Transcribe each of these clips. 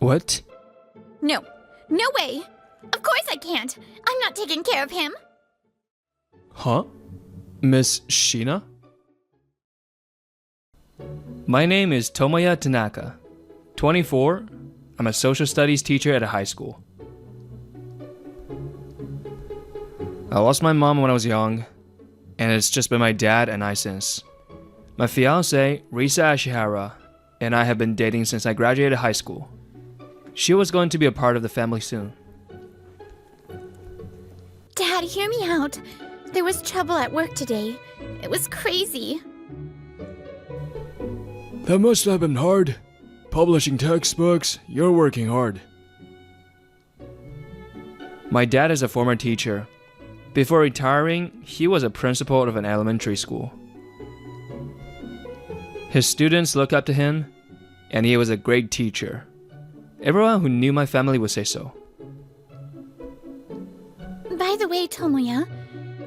What? No. No way! Of course I can't! I'm not taking care of him! Huh? Miss Shina? My name is Tomoya Tanaka. 24. I'm a social studies teacher at a high school. I lost my mom when I was young, and it's just been my dad and I since. My fiancée, Risa Ashihara, and I have been dating since I graduated high school. She was going to be a part of the family soon. Dad, hear me out. There was trouble at work today. It was crazy. That must have been hard. Publishing textbooks, you're working hard. My dad is a former teacher. Before retiring, he was a principal of an elementary school. His students look up to him, and he was a great teacher. Everyone who knew my family would say so. By the way, Tomoya,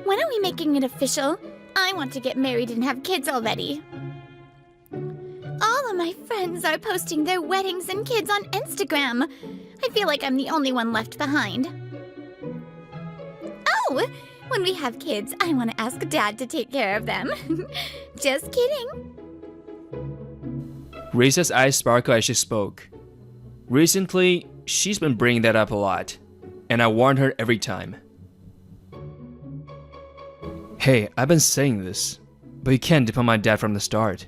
when are we making it official? I want to get married and have kids already. All of my friends are posting their weddings and kids on Instagram. I feel like I'm the only one left behind. Oh, when we have kids, I want to ask Dad to take care of them. Just kidding. Risa's eyes sparkled as she spoke. Recently, she's been bringing that up a lot, and I warned her every time. Hey, I've been saying this, but you can't depend on my dad from the start.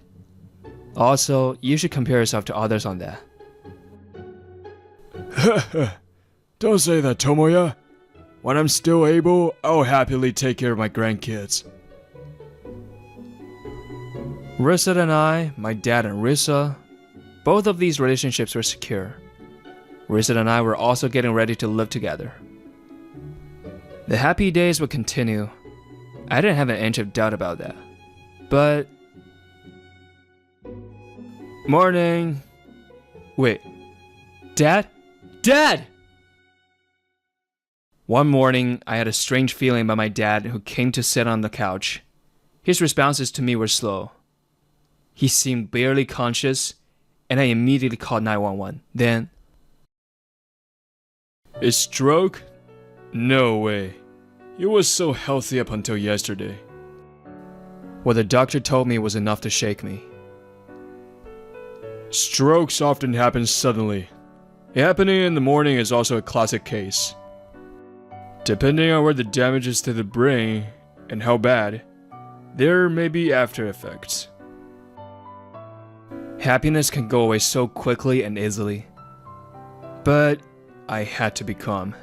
Also, you should compare yourself to others on that. Don't say that, Tomoya. When I'm still able, I'll happily take care of my grandkids. Risa and I, my dad and Risa, both of these relationships were secure. Risa and I were also getting ready to live together. The happy days would continue. I didn't have an inch of doubt about that. But... Morning. Wait. Dad? Dad! One morning, I had a strange feeling about my dad who came to sit on the couch. His responses to me were slow. He seemed barely conscious, and I immediately called 911. Then... A stroke? No way. He was so healthy up until yesterday. What the doctor told me was enough to shake me. Strokes often happen suddenly. Happening in the morning is also a classic case. Depending on where the damage is to the brain and how bad, there may be after effects. Happiness can go away so quickly and easily. But I had to be calm.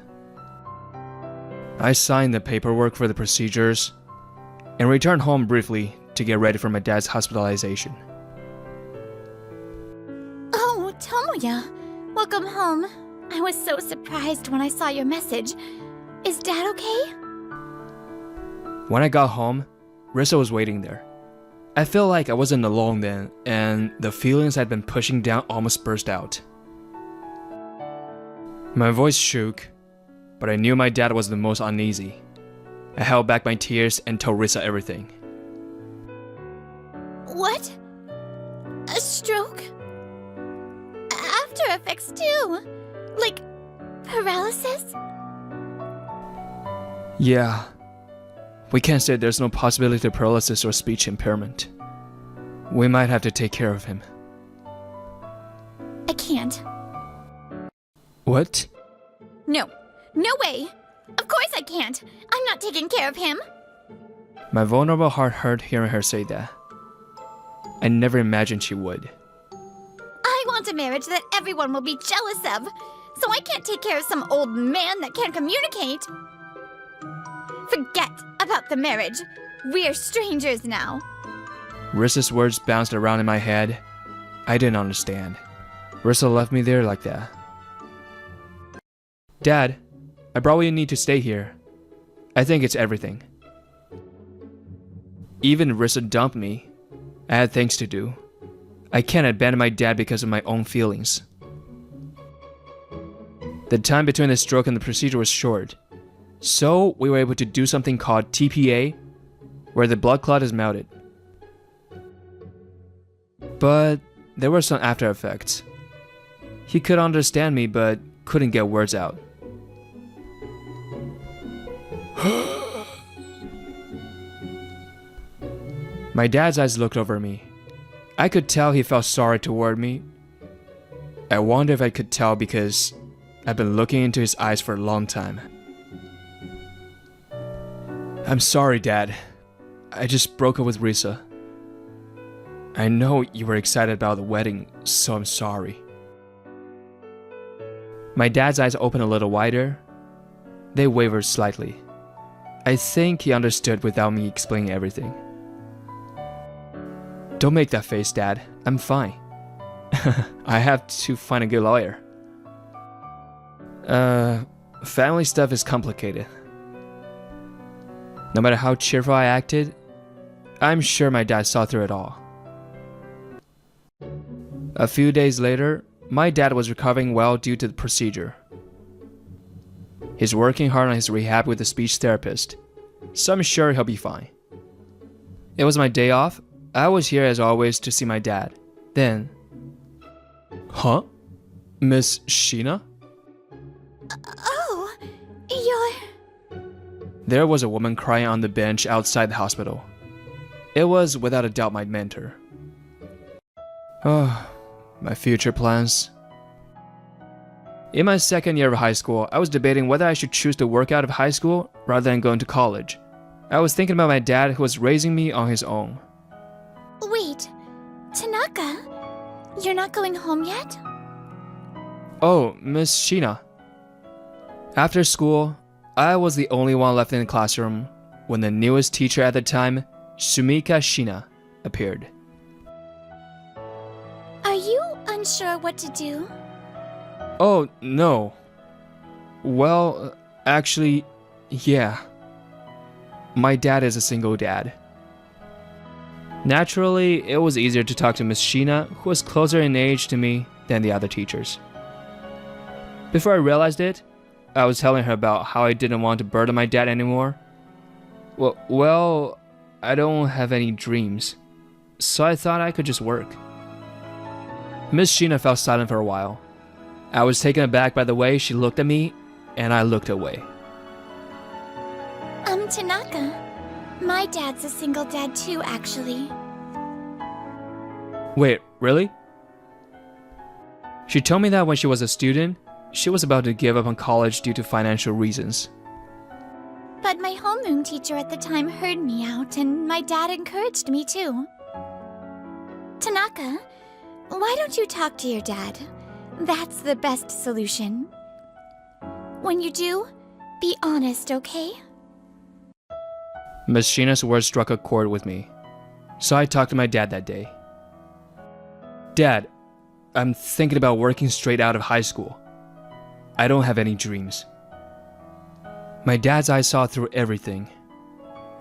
I signed the paperwork for the procedures and returned home briefly to get ready for my dad's hospitalization. Oh, Tomoya, welcome home. I was so surprised when I saw your message. Is Dad okay? When I got home, Risa was waiting there. I felt like I wasn't alone then, and the feelings I'd been pushing down almost burst out. My voice shook, but I knew my dad was the most uneasy. I held back my tears and told Risa everything. What? A stroke? After effects too? Like paralysis? Yeah. We can't say there's no possibility of paralysis or speech impairment. We might have to take care of him. I can't. What? No. No way! Of course I can't! I'm not taking care of him! My vulnerable heart hurt hearing her say that. I never imagined she would. I want a marriage that everyone will be jealous of, so I can't take care of some old man that can't communicate. Forget about the marriage. We're strangers now. Risa's words bounced around in my head. I didn't understand. Risa left me there like that. Dad, I brought what you need to stay here. I think it's everything. Even Risa dumped me. I had things to do. I can't abandon my dad because of my own feelings. The time between the stroke and the procedure was short, so we were able to do something called TPA, where the blood clot is melted. But there were some after effects. He could understand me but couldn't get words out. My dad's eyes looked over me. I could tell he felt sorry toward me. I wonder if I could tell because I've been looking into his eyes for a long time. I'm sorry, Dad. I just broke up with Risa. I know you were excited about the wedding, so I'm sorry. My dad's eyes opened a little wider. They wavered slightly. I think he understood without me explaining everything. Don't make that face, Dad. I'm fine. I have to find a good lawyer. Family stuff is complicated. No matter how cheerful I acted, I'm sure my dad saw through it all. A few days later, my dad was recovering well due to the procedure. He's working hard on his rehab with a speech therapist, so I'm sure he'll be fine. It was my day off. I was here as always to see my dad. Then... Huh? Miss Sheena? Oh, you're... There was a woman crying on the bench outside the hospital. It was without a doubt my mentor. Oh, my future plans. In my second year of high school, I was debating whether I should choose to work out of high school rather than going to college. I was thinking about my dad who was raising me on his own. Wait, Tanaka, you're not going home yet? Oh, Miss Sheena. After school, I was the only one left in the classroom when the newest teacher at the time, Sumika Sheena, appeared. Are you unsure what to do? Oh, no. Well, actually, yeah. My dad is a single dad. Naturally, it was easier to talk to Miss Sheena, who was closer in age to me than the other teachers. Before I realized it, I was telling her about how I didn't want to burden my dad anymore. Well, I don't have any dreams, so I thought I could just work. Miss Sheena fell silent for a while. I was taken aback by the way she looked at me, and I looked away. Tanaka, my dad's a single dad too, actually. Wait, really? She told me that when she was a student, she was about to give up on college due to financial reasons. But my homeroom teacher at the time heard me out, and my dad encouraged me too. Tanaka, why don't you talk to your dad? That's the best solution. When you do, be honest, okay? Miss Sheena's words struck a chord with me, so I talked to my dad that day. Dad, I'm thinking about working straight out of high school. I don't have any dreams. My dad's eyes saw through everything.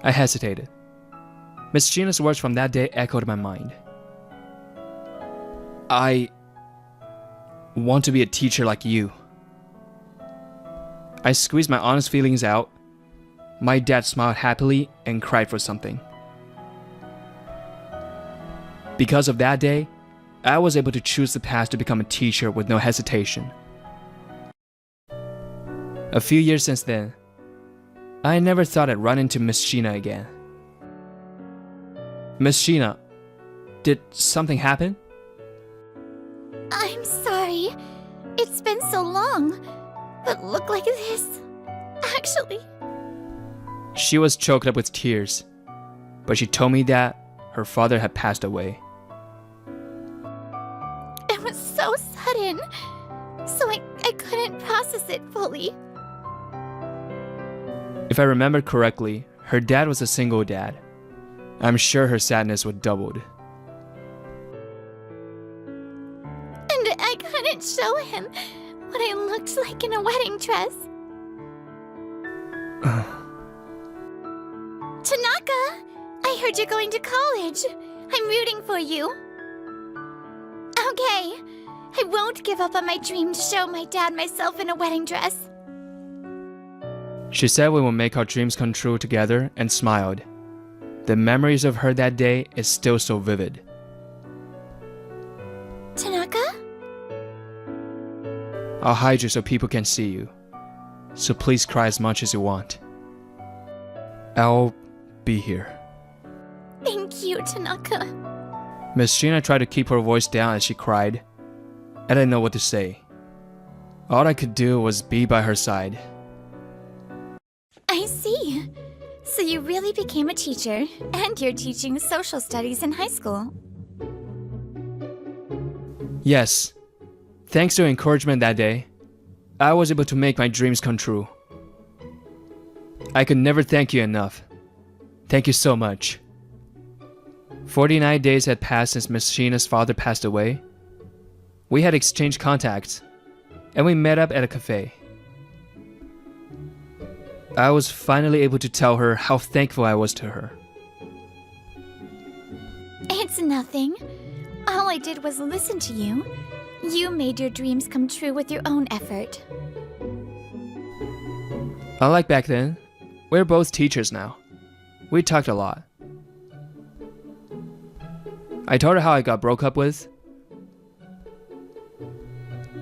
I hesitated. Miss Sheena's words from that day echoed in my mind. I want to be a teacher like you. I squeezed my honest feelings out. My dad smiled happily and cried for something. Because of that day, I was able to choose the path to become a teacher with no hesitation. A few years since then, I never thought I'd run into Miss Sheena again. Miss Sheena, did something happen? I'm sorry. It's been so long. But look like this. Actually... She was choked up with tears, but she told me that her father had passed away. It was so sudden, so I couldn't process it fully. If I remember correctly, her dad was a single dad. I'm sure her sadness was doubled. And I couldn't show him what I looked like in a wedding dress. Tanaka, I heard you're going to college. I'm rooting for you. Okay, I won't give up on my dream to show my dad myself in a wedding dress. She said we would make our dreams come true together and smiled. The memories of her that day is still so vivid. Tanaka? I'll hide you so people can see you. So please cry as much as you want. I'll be here. Thank you, Tanaka. Miss Shina tried to keep her voice down as she cried. I didn't know what to say. All I could do was be by her side. I see. So you really became a teacher, and you're teaching social studies in high school. Yes. Thanks to your encouragement that day, I was able to make my dreams come true. I could never thank you enough. Thank you so much. 49 days had passed since Miss Shina's father passed away. We had exchanged contacts, and we met up at a cafe. I was finally able to tell her how thankful I was to her. It's nothing. All I did was listen to you. You made your dreams come true with your own effort. Unlike back then, we're both teachers now. We talked a lot. I told her how I got broke up with.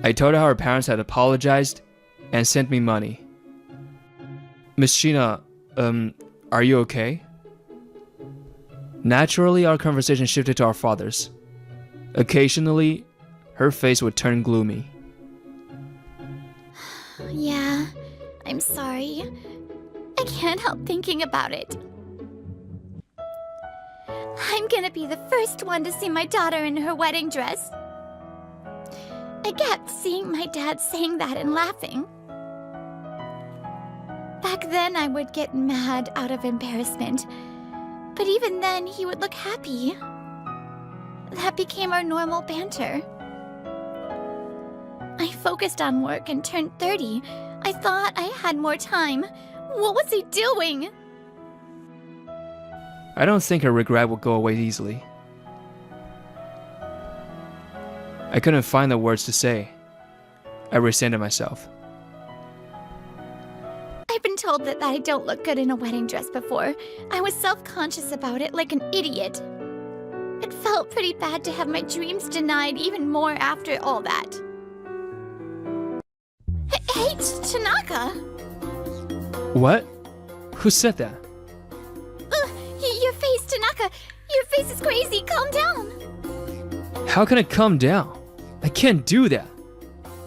I told her how her parents had apologized and sent me money. Miss Shina, are you okay? Naturally, our conversation shifted to our fathers. Occasionally, her face would turn gloomy. Yeah, I'm sorry. I can't help thinking about it. I'm gonna be the first one to see my daughter in her wedding dress. I kept seeing my dad saying that and laughing. Back then, I would get mad out of embarrassment. But even then, he would look happy. That became our normal banter. I focused on work and turned 30. I thought I had more time. What was I doing? I don't think her regret would go away easily. I couldn't find the words to say. I resented myself. I've been told that I don't look good in a wedding dress before. I was self-conscious about it like an idiot. It felt pretty bad to have my dreams denied even more after all that. Hey, Tanaka! What? Who said that? Your face, Tanaka! Your face is crazy! Calm down! How can I calm down? I can't do that.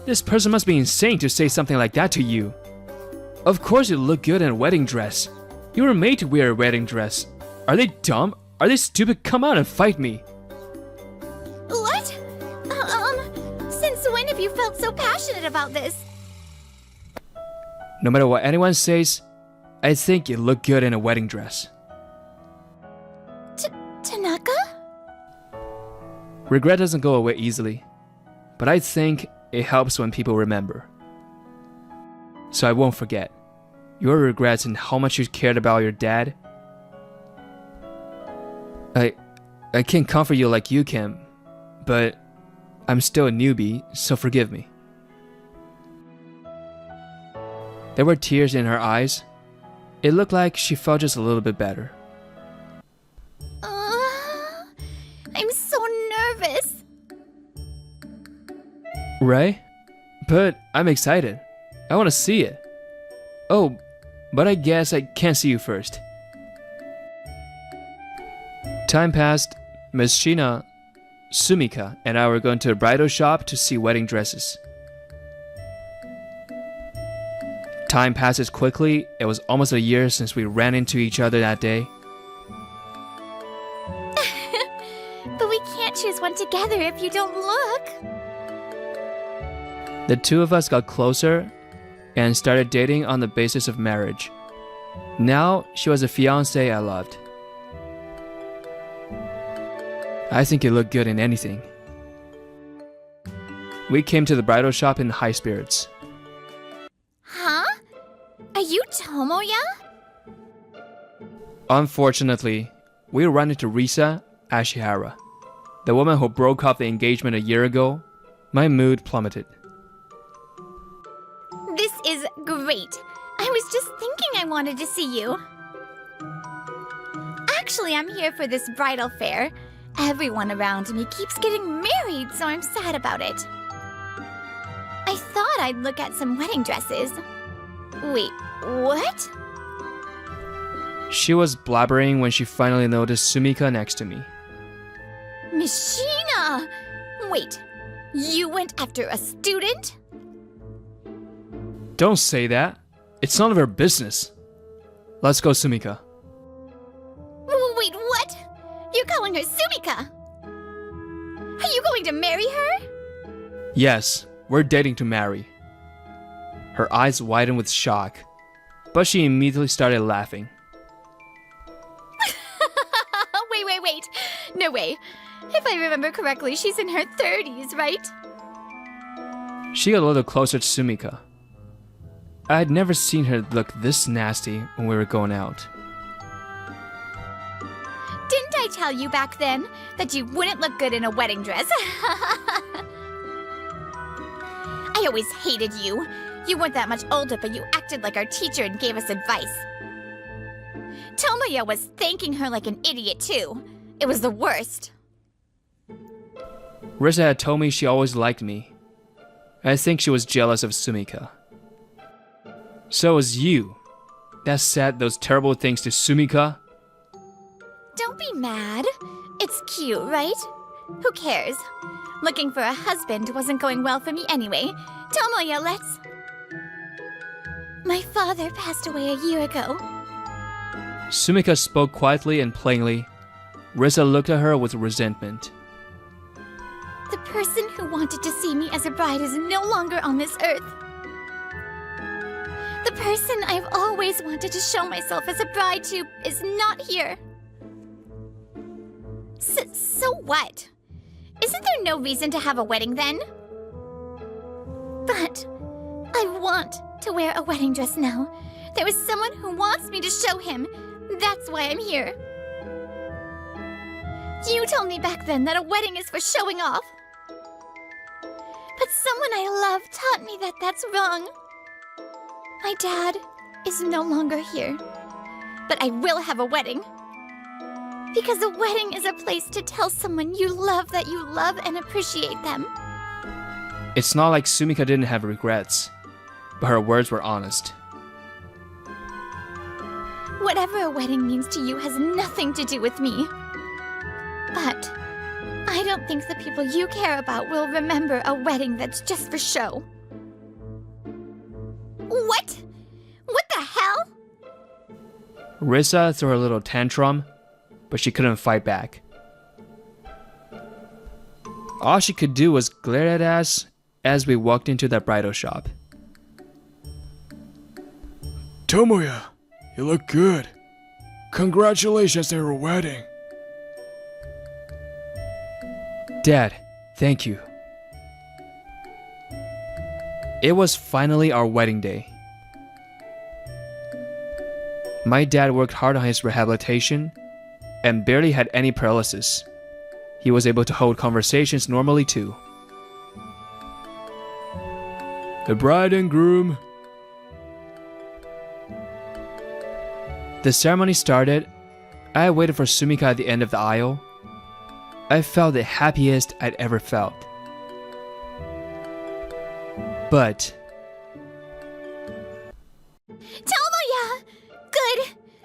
This person must be insane to say something like that to you. Of course you look good in a wedding dress. You were made to wear a wedding dress. Are they dumb? Are they stupid? Come out and fight me. What? Since when have you felt so passionate about this? No matter what anyone says, I think you look good in a wedding dress. Tanaka? Regret doesn't go away easily, but I think it helps when people remember. So I won't forget. Your regrets and how much you cared about your dad. I can't comfort you like you can, but I'm still a newbie, so forgive me. There were tears in her eyes. It looked like she felt just a little bit better. I'm so nervous. Right? But I'm excited. I want to see it. Oh, but I guess I can't see you first. Time passed. Miss Shina, Sumika, and I were going to a bridal shop to see wedding dresses. Time passes quickly. It was almost a year since we ran into each other that day. But we can't choose one together if you don't look. The two of us got closer and started dating on the basis of marriage. Now she was a fiancé I loved. I think you look good in anything. We came to the bridal shop in high spirits. Huh? Are you Tomoya? Unfortunately, we ran into Risa Ashihara, the woman who broke off the engagement a year ago. My mood plummeted. This is great. I was just thinking I wanted to see you. Actually, I'm here for this bridal fair. Everyone around me keeps getting married, so I'm sad about it. I thought I'd look at some wedding dresses. Wait, what? She was blabbering when she finally noticed Sumika next to me. Mishina! Wait, you went after a student? Don't say that. It's none of her business. Let's go, Sumika. Wait, what? You're calling her Sumika? Are you going to marry her? Yes, we're dating to marry. Her eyes widened with shock, but she immediately started laughing. Wait. No way. If I remember correctly, she's in her 30s, right? She got a little closer to Sumika. I had never seen her look this nasty when we were going out. Didn't I tell you back then that you wouldn't look good in a wedding dress? I always hated you. You weren't that much older, but you acted like our teacher and gave us advice. Tomoya was thanking her like an idiot, too. It was the worst. Risa had told me she always liked me. I think she was jealous of Sumika. So it was you that said those terrible things to Sumika? Don't be mad. It's cute, right? Who cares? Looking for a husband wasn't going well for me anyway. Tomoya, let's... My father passed away a year ago. Sumika spoke quietly and plainly. Risa looked at her with resentment. The person who wanted to see me as a bride is no longer on this earth. The person I've always wanted to show myself as a bride to is not here. So what? Isn't there no reason to have a wedding then? But I want to wear a wedding dress now. There is someone who wants me to show him. That's why I'm here. You told me back then that a wedding is for showing off. But someone I love taught me that that's wrong. My dad is no longer here. But I will have a wedding. Because a wedding is a place to tell someone you love that you love and appreciate them. It's not like Sumika didn't have regrets, but her words were honest. Whatever a wedding means to you has nothing to do with me. But I don't think the people you care about will remember a wedding that's just for show. What? What the hell? Risa threw a little tantrum, but she couldn't fight back. All she could do was glare at us as we walked into that bridal shop. Tomoya, you look good. Congratulations on your wedding. Dad, thank you. It was finally our wedding day. My dad worked hard on his rehabilitation and barely had any paralysis. He was able to hold conversations normally too. The bride and groom. The ceremony started. I waited for Sumika at the end of the aisle. I felt the happiest I'd ever felt. But Tomoya! Good!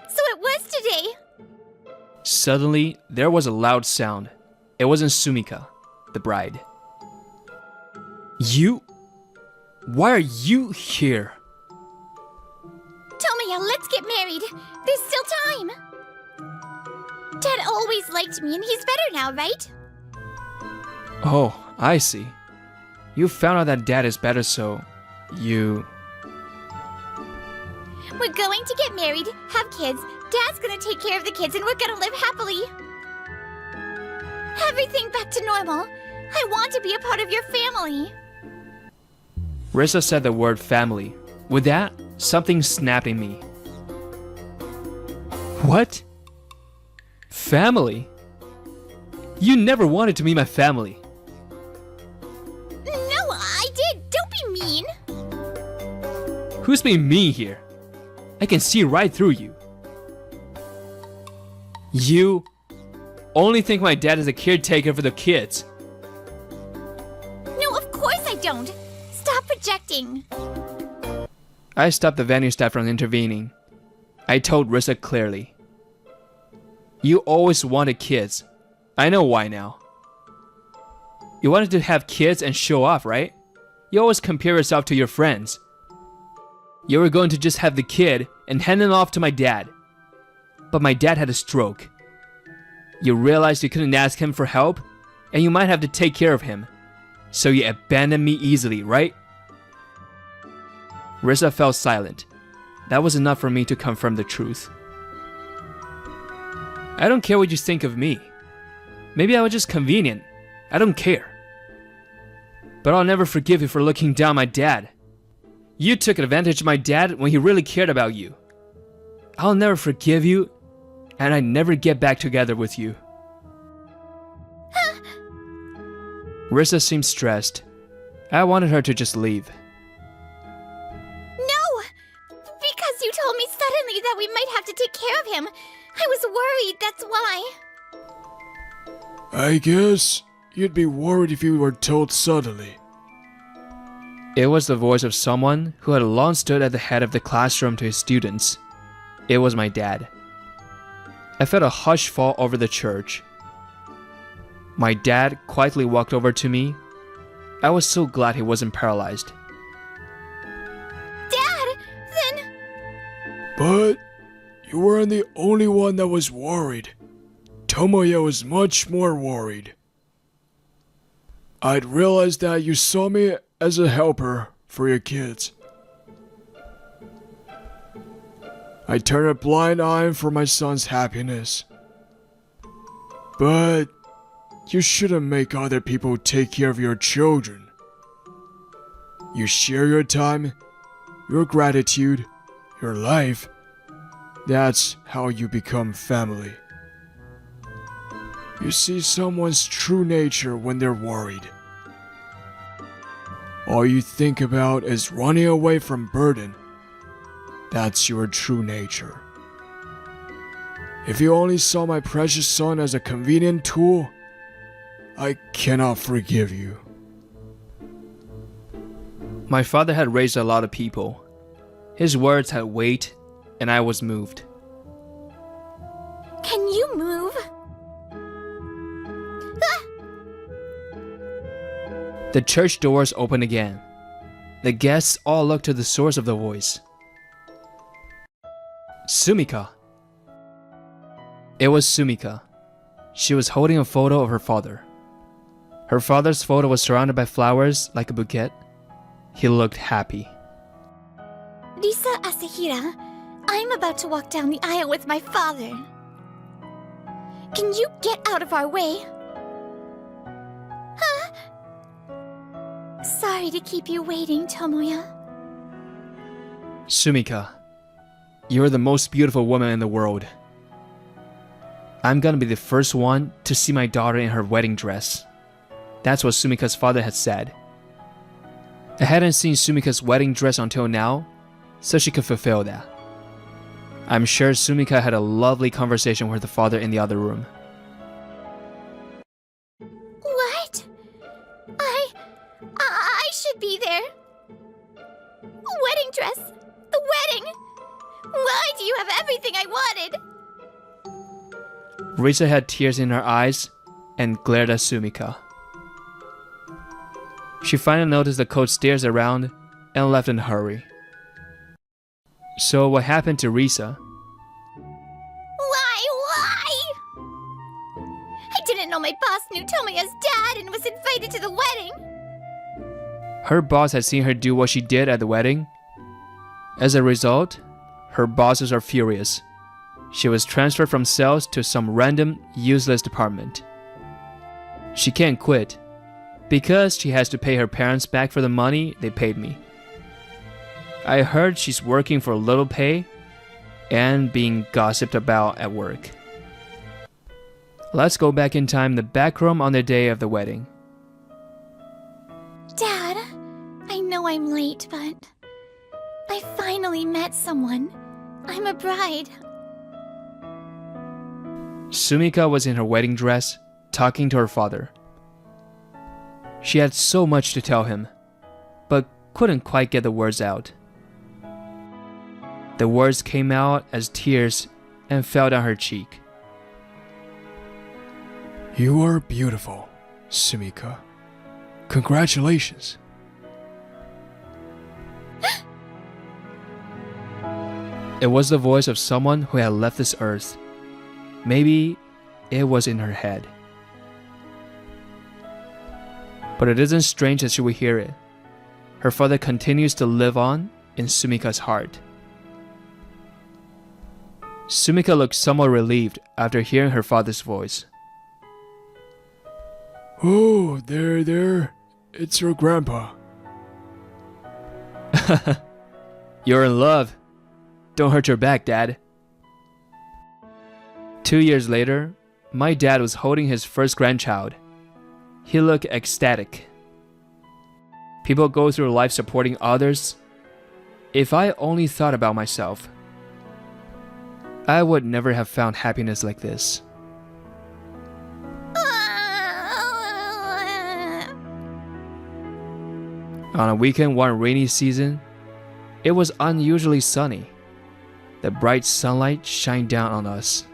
So it was today! suddenly, there was a loud sound. It wasn't Sumika, the bride. You? Why are you here? Tomoya, let's get married! There's still time! Dad always liked me and he's better now, right? Oh, I see. You found out that dad is better, so you... We're going to get married, have kids, Dad's gonna take care of the kids, and we're gonna live happily. Everything back to normal. I want to be a part of your family. Risa said the word family. With that, something snapped in me. What? Family? You never wanted to meet my family. No, I did. Don't be mean. Who's being mean here? I can see right through you. You only think my dad is a caretaker for the kids. No, of course I don't. Stop projecting. I stopped the venue staff from intervening. I told Risa clearly. You always wanted kids. I know why now. You wanted to have kids and show off, right? You always compare yourself to your friends. You were going to just have the kid and hand it off to my dad. But my dad had a stroke. You realized you couldn't ask him for help, and you might have to take care of him. So you abandoned me easily, right? Risa fell silent. That was enough for me to confirm the truth. I don't care what you think of me. Maybe I was just convenient. I don't care. But I'll never forgive you for looking down my dad. You took advantage of my dad when he really cared about you. I'll never forgive you, and I never get back together with you. Risa seemed stressed. I wanted her to just leave. No! Because you told me suddenly that we might have to take care of him. I was worried, that's why. I guess you'd be worried if you were told suddenly. It was the voice of someone who had long stood at the head of the classroom to his students. It was my dad. I felt a hush fall over the church. My dad quietly walked over to me. I was so glad he wasn't paralyzed. Dad, then... But you weren't the only one that was worried. Tomoya was much more worried. I'd realized that you saw me as a helper for your kids. I turned a blind eye for my son's happiness. But you shouldn't make other people take care of your children. You share your time, your gratitude, your life. That's how you become family. You see someone's true nature when they're worried. All you think about is running away from burden. That's your true nature. If you only saw my precious son as a convenient tool, I cannot forgive you. My father had raised a lot of people. His words had weight, and I was moved. Can you move? The church doors opened again. The guests all looked to the source of the voice. Sumika. It was Sumika. She was holding a photo of her father. Her father's photo was surrounded by flowers like a bouquet. He looked happy. Risa Asahira, I'm about to walk down the aisle with my father. Can you get out of our way? Huh? Sorry to keep you waiting, Tomoya. Sumika, you're the most beautiful woman in the world. I'm gonna be the first one to see my daughter in her wedding dress. That's what Sumika's father had said. I hadn't seen Sumika's wedding dress until now, so she could fulfill that. I'm sure Sumika had a lovely conversation with her father in the other room. What? I should be there. Wedding dress. The wedding. Why do you have everything I wanted? Risa had tears in her eyes and glared at Sumika. She finally noticed the coach stares around and left in a hurry. So what happened to Risa? Why? I didn't know my boss knew Tomoya's dad and was invited to the wedding. Her boss had seen her do what she did at the wedding. As a result, her bosses are furious. She was transferred from sales to some random, useless department. She can't quit, because she has to pay her parents back for the money they paid me. I heard she's working for little pay and being gossiped about at work. Let's go back in time, the back room on the day of the wedding. Dad, I know I'm late, but I finally met someone. I'm a bride. Sumika was in her wedding dress, talking to her father. She had so much to tell him, but couldn't quite get the words out. The words came out as tears and fell down her cheek. You are beautiful, Sumika. Congratulations. It was the voice of someone who had left this earth. Maybe it was in her head. But it isn't strange that she would hear it. Her father continues to live on in Sumika's heart. Sumika looked somewhat relieved after hearing her father's voice. Oh, there. It's your grandpa. You're in love. Don't hurt your back, Dad. 2 years later, my dad was holding his first grandchild. He looked ecstatic. People go through life supporting others. If I only thought about myself, I would never have found happiness like this. On a weekend one rainy season, it was unusually sunny. The bright sunlight shined down on us.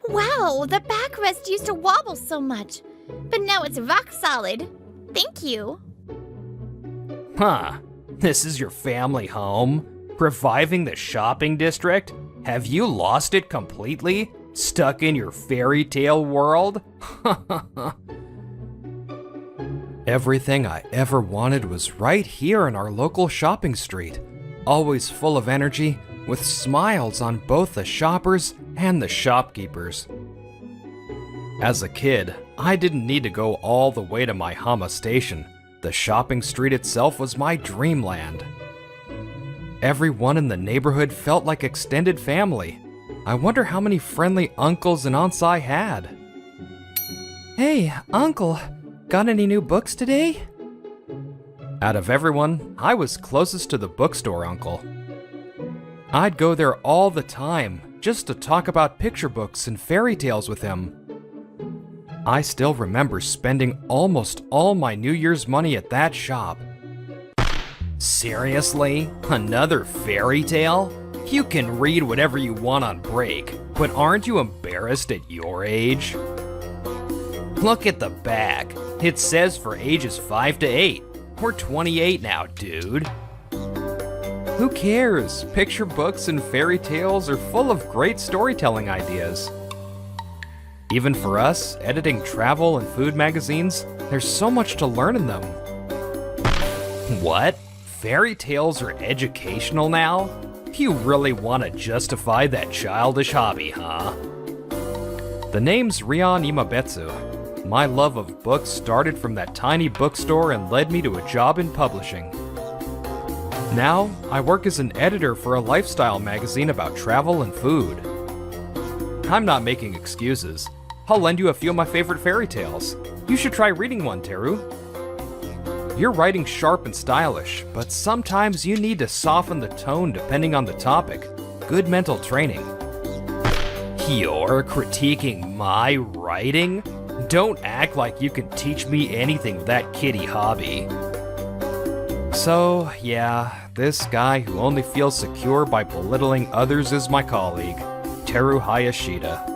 Wow, the backrest used to wobble so much, but now it's rock solid. Thank you. Huh, this is your family home? Reviving the shopping district? Have you lost it completely? Stuck in your fairy tale world? Everything I ever wanted was right here in our local shopping street. Always full of energy, with smiles on both the shoppers and the shopkeepers. As a kid, I didn't need to go all the way to my Hama station. The shopping street itself was my dreamland. Everyone in the neighborhood felt like extended family. I wonder how many friendly uncles and aunts I had. Hey, uncle, got any new books today? Out of everyone, I was closest to the bookstore uncle. I'd go there all the time just to talk about picture books and fairy tales with him. I still remember spending almost all my New Year's money at that shop. Seriously? Another fairy tale? You can read whatever you want on break, but aren't you embarrassed at your age? Look at the back. It says for ages 5 to 8. We're 28 now, dude. Who cares? Picture books and fairy tales are full of great storytelling ideas. Even for us, editing travel and food magazines, there's so much to learn in them. What? Fairy tales are educational now? You really want to justify that childish hobby, huh? The name's Rion Imabetsu. My love of books started from that tiny bookstore and led me to a job in publishing. Now, I work as an editor for a lifestyle magazine about travel and food. I'm not making excuses. I'll lend you a few of my favorite fairy tales. You should try reading one, Teru. Your writing's sharp and stylish, but sometimes you need to soften the tone depending on the topic. Good mental training. You're critiquing my writing? Don't act like you can teach me anything with that kiddie hobby. So, yeah, this guy who only feels secure by belittling others is my colleague, Teru Hayashida.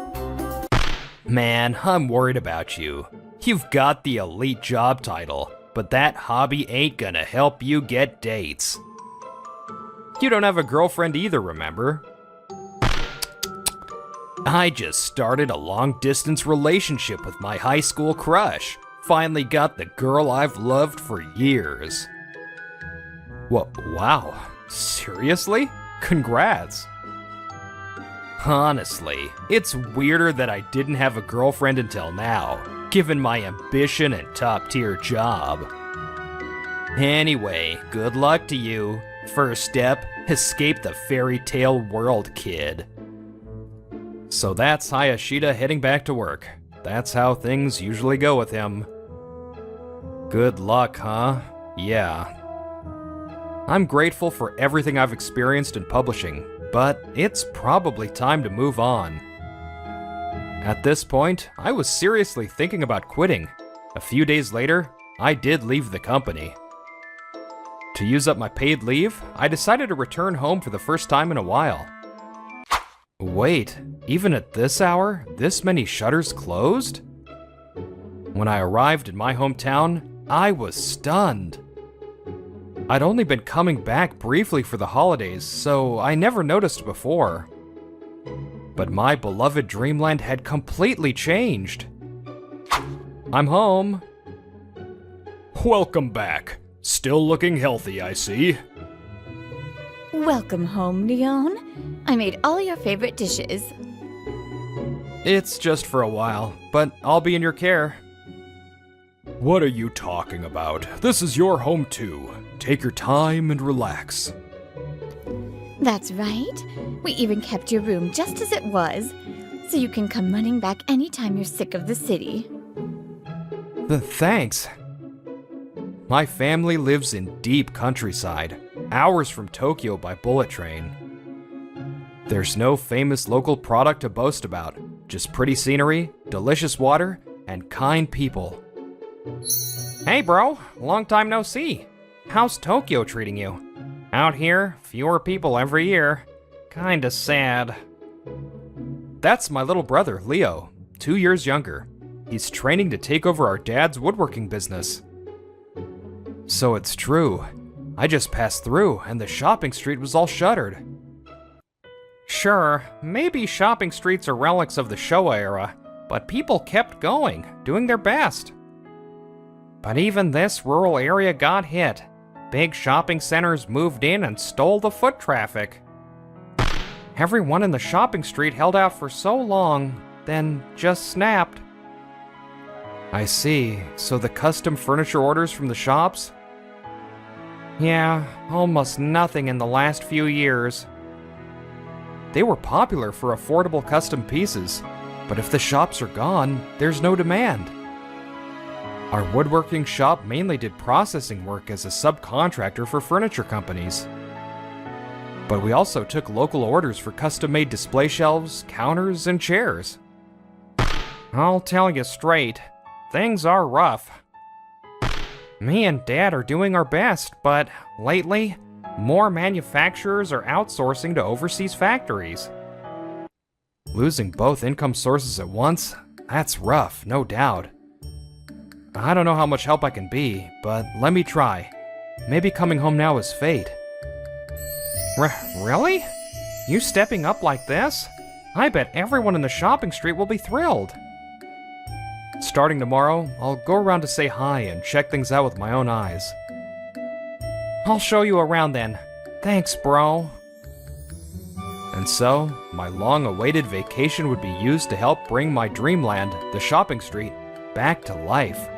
Man, I'm worried about you. You've got the elite job title, but that hobby ain't gonna help you get dates. You don't have a girlfriend either, remember? I just started a long-distance relationship with my high school crush. Finally got the girl I've loved for years. Wow, seriously? Congrats. Honestly, it's weirder that I didn't have a girlfriend until now, given my ambition and top-tier job. Anyway, good luck to you. First step, escape the fairy tale world, kid. So that's Hayashida heading back to work. That's how things usually go with him. Good luck, huh? Yeah. I'm grateful for everything I've experienced in publishing, but it's probably time to move on. At this point, I was seriously thinking about quitting. A few days later, I did leave the company. To use up my paid leave, I decided to return home for the first time in a while. Wait, even at this hour, this many shutters closed? When I arrived in my hometown, I was stunned. I'd only been coming back briefly for the holidays, so I never noticed before. But my beloved dreamland had completely changed. I'm home. Welcome back. Still looking healthy, I see. Welcome home, Leon. I made all your favorite dishes. It's just for a while, but I'll be in your care. What are you talking about? This is your home too. Take your time and relax. That's right. We even kept your room just as it was, so you can come running back anytime you're sick of the city. Thanks. My family lives in deep countryside, hours from Tokyo by bullet train. There's no famous local product to boast about, just pretty scenery, delicious water, and kind people. Hey bro, long time no see. How's Tokyo treating you? Out here, fewer people every year. Kinda sad. That's my little brother, Leo, 2 years younger. He's training to take over our dad's woodworking business. So it's true. I just passed through and the shopping street was all shuttered. Sure, maybe shopping streets are relics of the Showa era, but people kept going, doing their best. But even this rural area got hit. Big shopping centers moved in and stole the foot traffic. Everyone in the shopping street held out for so long, then just snapped. I see, so the custom furniture orders from the shops? Yeah, almost nothing in the last few years. They were popular for affordable custom pieces, but if the shops are gone, there's no demand. Our woodworking shop mainly did processing work as a subcontractor for furniture companies. But we also took local orders for custom-made display shelves, counters, and chairs. I'll tell you straight, things are rough. Me and Dad are doing our best, but lately, more manufacturers are outsourcing to overseas factories. Losing both income sources at once, that's rough, no doubt. I don't know how much help I can be, but let me try. Maybe coming home now is fate. Really? You stepping up like this? I bet everyone in the shopping street will be thrilled. Starting tomorrow, I'll go around to say hi and check things out with my own eyes. I'll show you around then. Thanks, bro. And so, my long-awaited vacation would be used to help bring my dreamland, the shopping street, back to life.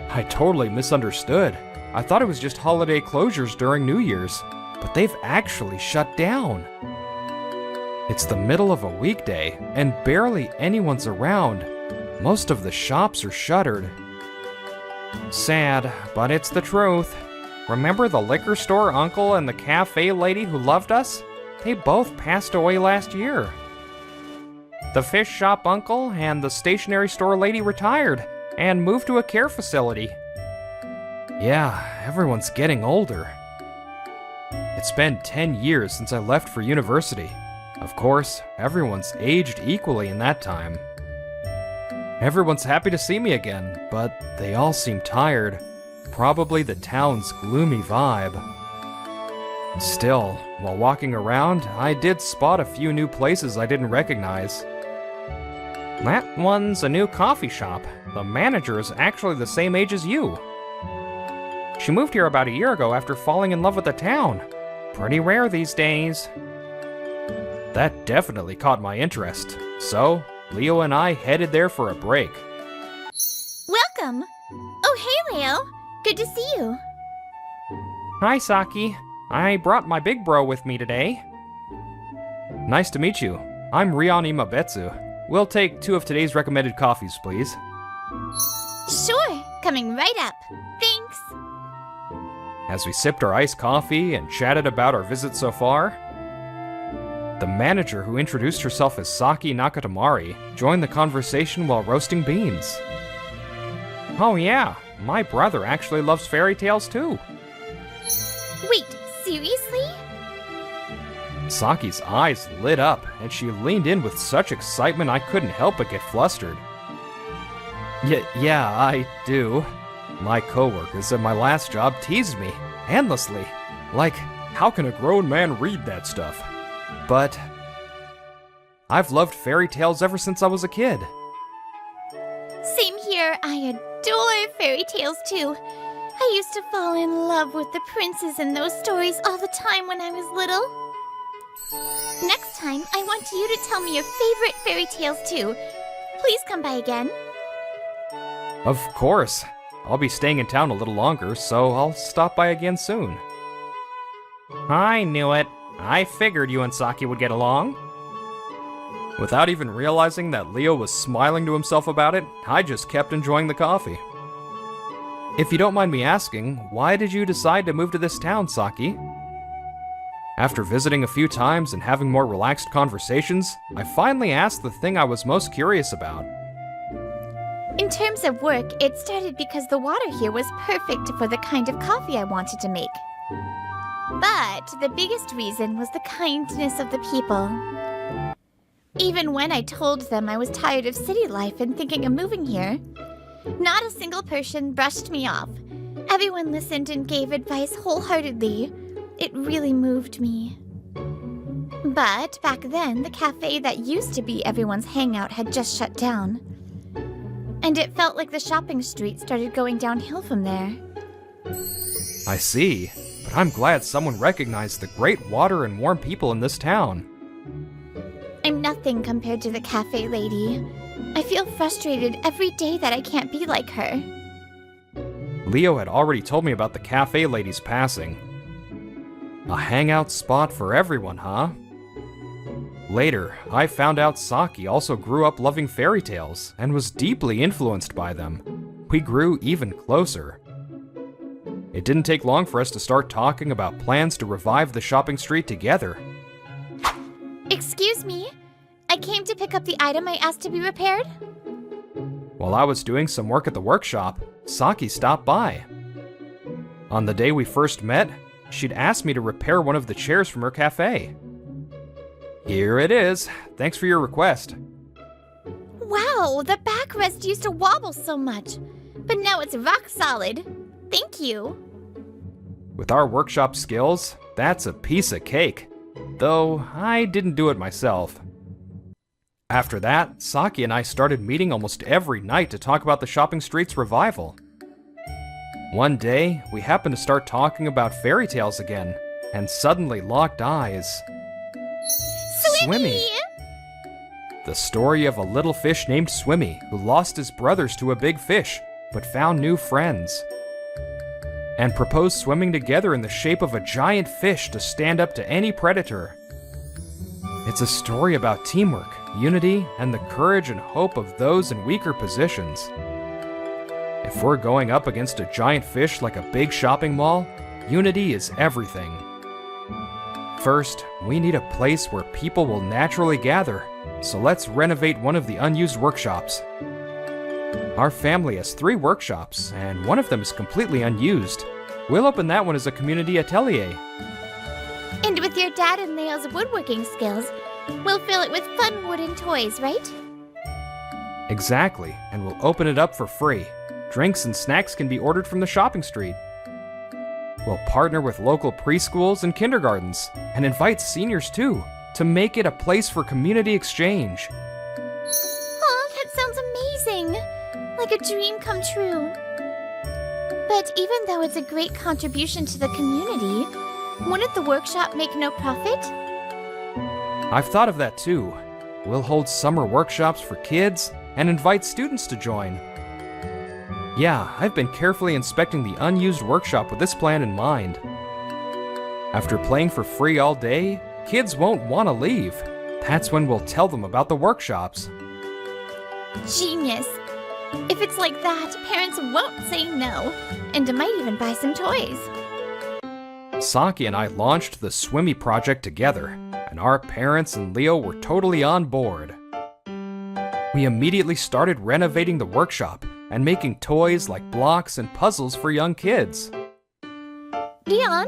I totally misunderstood. I thought it was just holiday closures during New Year's, but they've actually shut down. It's the middle of a weekday, and barely anyone's around. Most of the shops are shuttered. Sad, but it's the truth. Remember the liquor store uncle and the cafe lady who loved us? They both passed away last year. The fish shop uncle and the stationery store lady retired and moved to a care facility. Yeah, everyone's getting older. It's been 10 years since I left for university. Of course, everyone's aged equally in that time. Everyone's happy to see me again, but they all seem tired. Probably the town's gloomy vibe. Still, while walking around, I did spot a few new places I didn't recognize. That one's a new coffee shop. The manager is actually the same age as you. She moved here about a year ago after falling in love with the town. Pretty rare these days. That definitely caught my interest, so Leo and I headed there for a break. Welcome! Oh, hey, Leo. Good to see you. Hi, Saki. I brought my big bro with me today. Nice to meet you. I'm Rion Imabetsu. We'll take 2 of today's recommended coffees, please. Sure, coming right up. Thanks. As we sipped our iced coffee and chatted about our visit so far, the manager, who introduced herself as Saki Nakatamari, joined the conversation while roasting beans. Oh yeah, my brother actually loves fairy tales too. Seriously? Saki's eyes lit up, and she leaned in with such excitement I couldn't help but get flustered. Yeah, I do. My coworkers at my last job teased me, endlessly. Like, how can a grown man read that stuff? But I've loved fairy tales ever since I was a kid. Same here. I adore fairy tales too. I used to fall in love with the princes in those stories all the time when I was little. Next time, I want you to tell me your favorite fairy tales too. Please come by again. Of course. I'll be staying in town a little longer, so I'll stop by again soon. I knew it. I figured you and Saki would get along. Without even realizing that Leo was smiling to himself about it, I just kept enjoying the coffee. If you don't mind me asking, why did you decide to move to this town, Saki? After visiting a few times and having more relaxed conversations, I finally asked the thing I was most curious about. In terms of work, it started because the water here was perfect for the kind of coffee I wanted to make. But the biggest reason was the kindness of the people. Even when I told them I was tired of city life and thinking of moving here, not a single person brushed me off. Everyone listened and gave advice wholeheartedly. It really moved me. But back then, the cafe that used to be everyone's hangout had just shut down. And it felt like the shopping street started going downhill from there. I see, but I'm glad someone recognized the great water and warm people in this town. I'm nothing compared to the cafe lady. I feel frustrated every day that I can't be like her. Leo had already told me about the cafe lady's passing. A hangout spot for everyone, huh? Later, I found out Saki also grew up loving fairy tales and was deeply influenced by them. We grew even closer. It didn't take long for us to start talking about plans to revive the shopping street together. Excuse me? I came to pick up the item I asked to be repaired? While I was doing some work at the workshop, Saki stopped by. On the day we first met, she'd asked me to repair one of the chairs from her cafe. Here it is. Thanks for your request. Wow, the backrest used to wobble so much, but now it's rock solid. Thank you. With our workshop skills, that's a piece of cake. Though I didn't do it myself. After that, Saki and I started meeting almost every night to talk about the shopping street's revival. One day, we happened to start talking about fairy tales again, and suddenly locked eyes. Swimmy! The story of a little fish named Swimmy who lost his brothers to a big fish, but found new friends. And proposed swimming together in the shape of a giant fish to stand up to any predator. It's a story about teamwork, unity, and the courage and hope of those in weaker positions. If we're going up against a giant fish like a big shopping mall, unity is everything. First, we need a place where people will naturally gather, so let's renovate one of the unused workshops. Our family has 3 workshops, and one of them is completely unused. We'll open that one as a community atelier. And with your dad and Leo's woodworking skills, we'll fill it with fun wooden toys, right? Exactly, and we'll open it up for free. Drinks and snacks can be ordered from the shopping street. We'll partner with local preschools and kindergartens, and invite seniors too, to make it a place for community exchange. Oh, that sounds amazing! Like a dream come true. But even though it's a great contribution to the community, wouldn't the workshop make no profit? I've thought of that too. We'll hold summer workshops for kids and invite students to join. Yeah, I've been carefully inspecting the unused workshop with this plan in mind. After playing for free all day, kids won't want to leave. That's when we'll tell them about the workshops. Genius! If it's like that, parents won't say no, and might even buy some toys. Saki and I launched the Swimmy project together, and our parents and Leo were totally on board. We immediately started renovating the workshop and making toys like blocks and puzzles for young kids. Leon,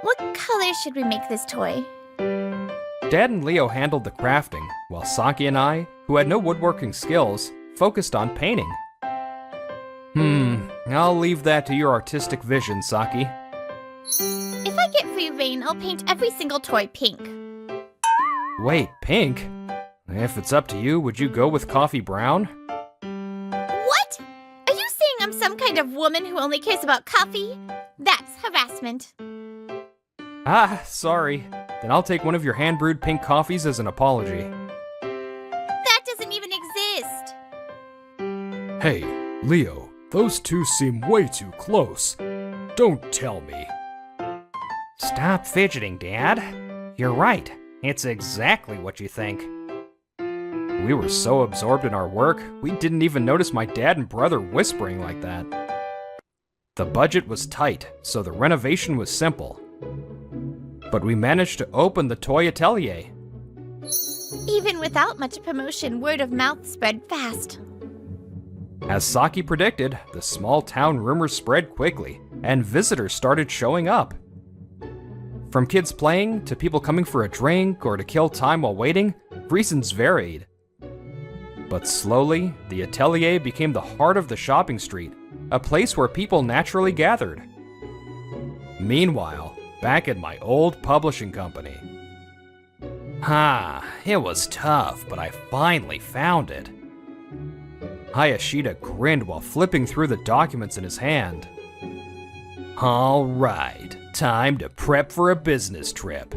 What color should we make this toy? Dad and Leo handled the crafting, while Saki and I, who had no woodworking skills, focused on painting. I'll leave that to your artistic vision, Saki. If I get free reign, I'll paint every single toy pink. Wait, pink? If it's up to you, would you go with coffee brown? What? Are you saying I'm some kind of woman who only cares about coffee? That's harassment. Ah, sorry. Then I'll take one of your hand-brewed pink coffees as an apology. That doesn't even exist. Hey, Leo, those two seem way too close. Don't tell me. Stop fidgeting, Dad. You're right. It's exactly what you think. We were so absorbed in our work, we didn't even notice my dad and brother whispering like that. The budget was tight, so the renovation was simple. But we managed to open the toy atelier. Even without much promotion, word of mouth spread fast. As Saki predicted, the small town rumors spread quickly, and visitors started showing up. From kids playing, to people coming for a drink or to kill time while waiting, reasons varied. But slowly, the atelier became the heart of the shopping street, a place where people naturally gathered. Meanwhile, back at my old publishing company. It was tough, but I finally found it. Hayashida grinned while flipping through the documents in his hand. All right, time to prep for a business trip.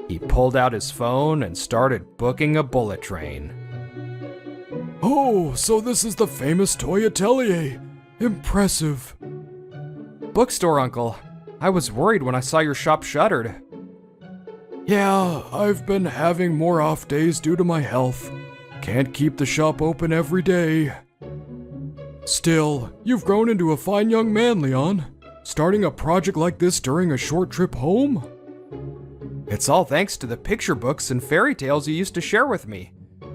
He pulled out his phone and started booking a bullet train. Oh, so this is the famous toy atelier. Impressive. Bookstore, Uncle. I was worried when I saw your shop shuttered. Yeah, I've been having more off days due to my health. Can't keep the shop open every day. Still, you've grown into a fine young man, Leon. Starting a project like this during a short trip home? It's all thanks to the picture books and fairy tales you used to share with me.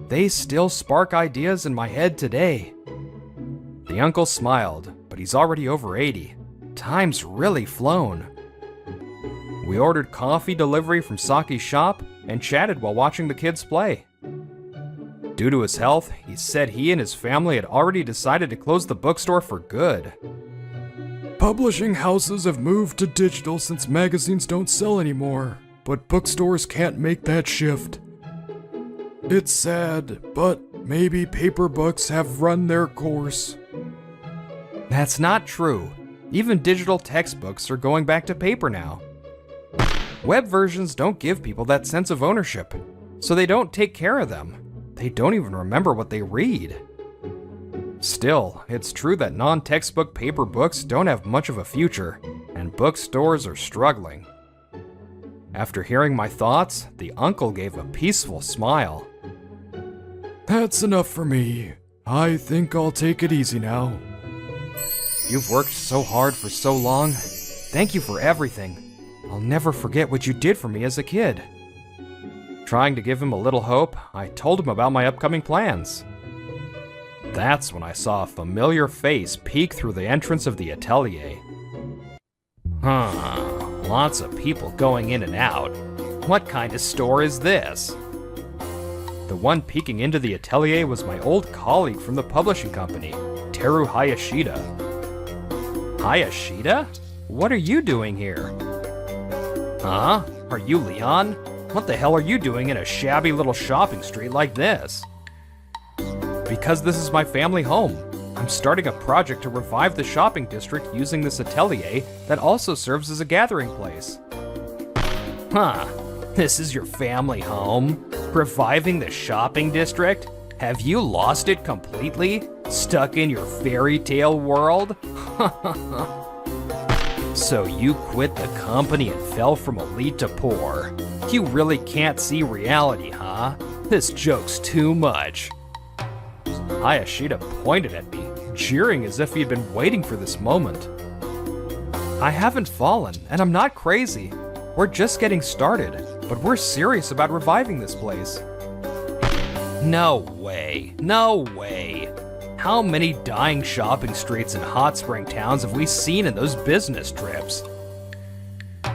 They still spark ideas in my head today. The uncle smiled, but he's already over 80. Time's really flown. We ordered coffee delivery from Saki's shop and chatted while watching the kids play. Due to his health, he said he and his family had already decided to close the bookstore for good. Publishing houses have moved to digital since magazines don't sell anymore, but bookstores can't make that shift. It's sad, but maybe paper books have run their course. That's not true. Even digital textbooks are going back to paper now. Web versions don't give people that sense of ownership, so they don't take care of them. They don't even remember what they read. Still, it's true that non-textbook paper books don't have much of a future, and bookstores are struggling. After hearing my thoughts, the uncle gave a peaceful smile. That's enough for me. I think I'll take it easy now. You've worked so hard for so long. Thank you for everything. I'll never forget what you did for me as a kid. Trying to give him a little hope, I told him about my upcoming plans. That's when I saw a familiar face peek through the entrance of the atelier. Lots of people going in and out. What kind of store is this? The one peeking into the atelier was my old colleague from the publishing company, Teru Hayashida. Hayashida? What are you doing here? Huh? Are you Leon? What the hell are you doing in a shabby little shopping street like this? Because this is my family home. I'm starting a project to revive the shopping district using this atelier that also serves as a gathering place. This is your family home? Reviving the shopping district? Have you lost it completely? Stuck in your fairy tale world? So you quit the company and fell from elite to poor. You really can't see reality, huh? This joke's too much. Hayashida pointed at me, jeering as if he had been waiting for this moment. I haven't fallen, and I'm not crazy. We're just getting started, but we're serious about reviving this place. No way, no way. How many dying shopping streets and hot spring towns have we seen in those business trips?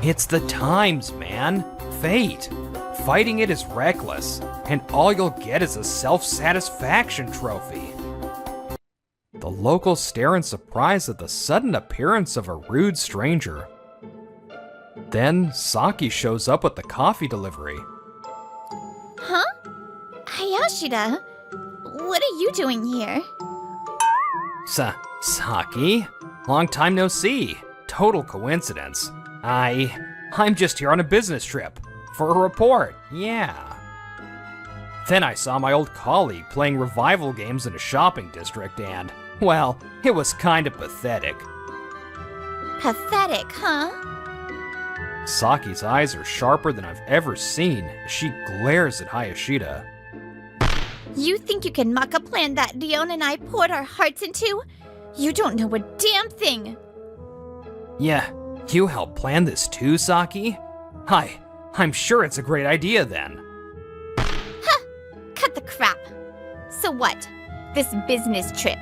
It's the times, man. Fate. Fighting it is reckless, and all you'll get is a self-satisfaction trophy. The locals stare in surprise at the sudden appearance of a rude stranger. Then Saki shows up with the coffee delivery. Huh? Hayashida, what are you doing here? Saki? Long time no see. Total coincidence. I'm just here on a business trip. For a report, yeah. Then I saw my old colleague playing revival games in a shopping district and, well, it was kind of pathetic. Pathetic, huh? Saki's eyes are sharper than I've ever seen as she glares at Hayashida. You think you can mock a plan that Leon and I poured our hearts into? You don't know a damn thing! Yeah, you helped plan this too, Saki? I'm sure it's a great idea then. Huh! Cut the crap! So what? This business trip.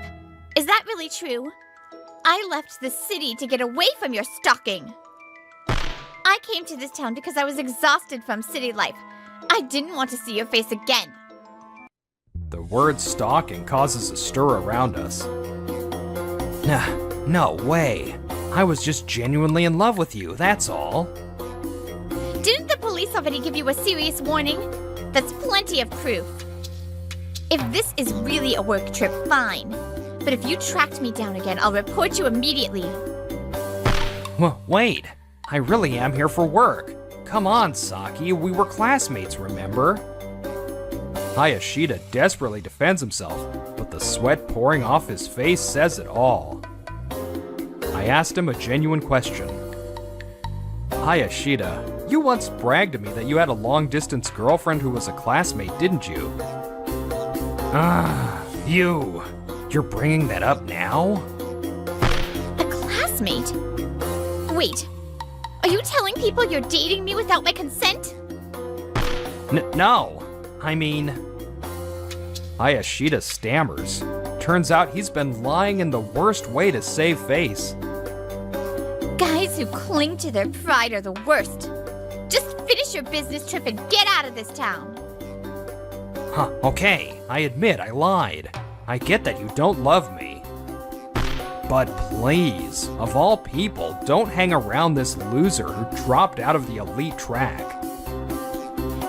Is that really true? I left the city to get away from your stalking. I came to this town because I was exhausted from city life. I didn't want to see your face again. The word stalking causes a stir around us. No way. I was just genuinely in love with you, that's all. Didn't the police already give you a serious warning? That's plenty of proof. If this is really a work trip, fine. But if you tracked me down again, I'll report you immediately. Wait, I really am here for work. Come on, Saki, we were classmates, remember? Hayashida desperately defends himself, but the sweat pouring off his face says it all. I asked him a genuine question. Hayashida, you once bragged to me that you had a long-distance girlfriend who was a classmate, didn't you? You're bringing that up now? A classmate? Wait, are you telling people you're dating me without my consent? No, I mean... Hayashida stammers. Turns out he's been lying in the worst way to save face. Guys who cling to their pride are the worst. Just finish your business trip and get out of this town. Okay, I admit I lied. I get that you don't love me. But please, of all people, don't hang around this loser who dropped out of the elite track.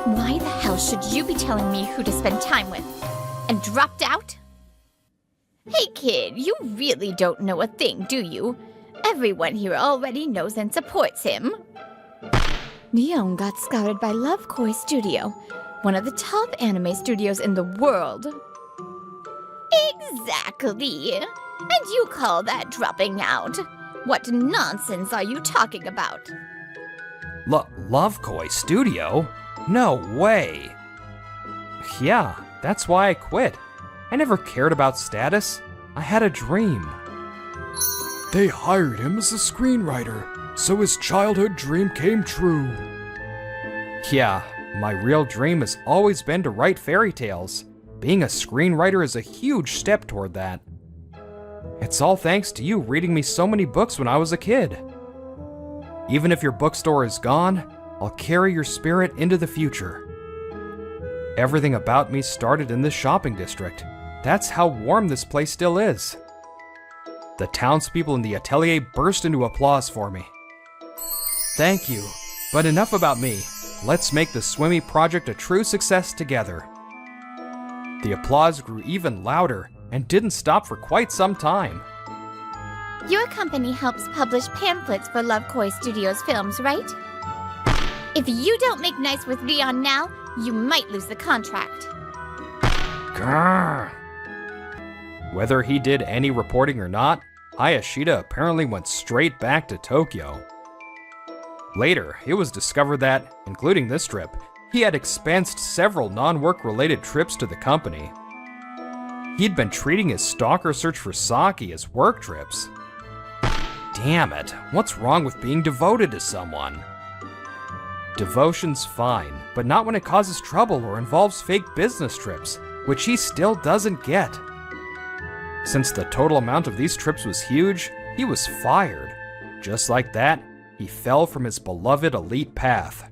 Why the hell should you be telling me who to spend time with? And dropped out? Hey kid, you really don't know a thing, do you? Everyone here already knows and supports him. Leon got scouted by Love Koi Studio, one of the top anime studios in the world. Exactly. And you call that dropping out? What nonsense are you talking about? Love Koi Studio? No way. Yeah, that's why I quit. I never cared about status. I had a dream. They hired him as a screenwriter, so his childhood dream came true. Yeah, my real dream has always been to write fairy tales. Being a screenwriter is a huge step toward that. It's all thanks to you reading me so many books when I was a kid. Even if your bookstore is gone, I'll carry your spirit into the future. Everything about me started in this shopping district. That's how warm this place still is. The townspeople in the atelier burst into applause for me. Thank you, but enough about me. Let's make the Swimmy project a true success together. The applause grew even louder and didn't stop for quite some time. Your company helps publish pamphlets for Love Koi Studios films, right? If you don't make nice with Leon now, you might lose the contract. Grrr. Whether he did any reporting or not, Hayashida apparently went straight back to Tokyo. Later, it was discovered that, including this trip, he had expensed several non-work related trips to the company. He'd been treating his stalker search for Saki as work trips. Damn it, what's wrong with being devoted to someone? Devotion's fine, but not when it causes trouble or involves fake business trips, which he still doesn't get. Since the total amount of these trips was huge, he was fired. Just like that, he fell from his beloved elite path.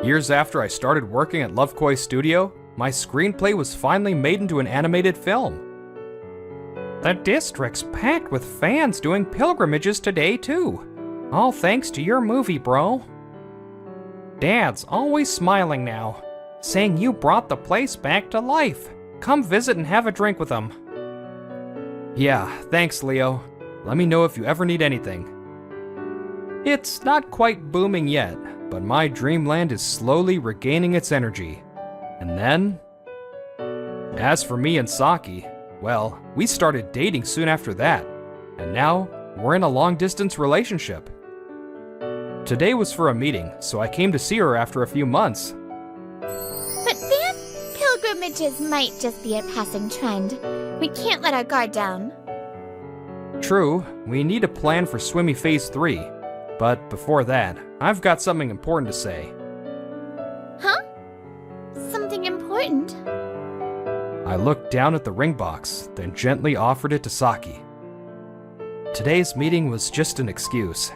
Years after I started working at Lovekoi Studio, my screenplay was finally made into an animated film. The district's packed with fans doing pilgrimages today, too. All thanks to your movie, bro. Dad's always smiling now, saying you brought the place back to life. Come visit and have a drink with him. Yeah, thanks, Leo. Let me know if you ever need anything. It's not quite booming yet, but my dreamland is slowly regaining its energy. And then... As for me and Saki, well, we started dating soon after that, and now we're in a long-distance relationship. Today was for a meeting, so I came to see her after a few months. But then, pilgrimages might just be a passing trend. We can't let our guard down. True, we need a plan for Swimmy Phase 3, but before that, I've got something important to say. Huh? Something important? I looked down at the ring box, then gently offered it to Saki. Today's meeting was just an excuse.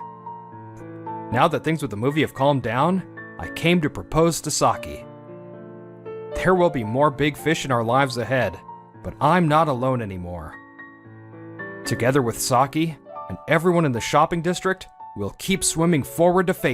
Now that things with the movie have calmed down, I came to propose to Saki. There will be more big fish in our lives ahead, but I'm not alone anymore. Together with Saki and everyone in the shopping district, we'll keep swimming forward to face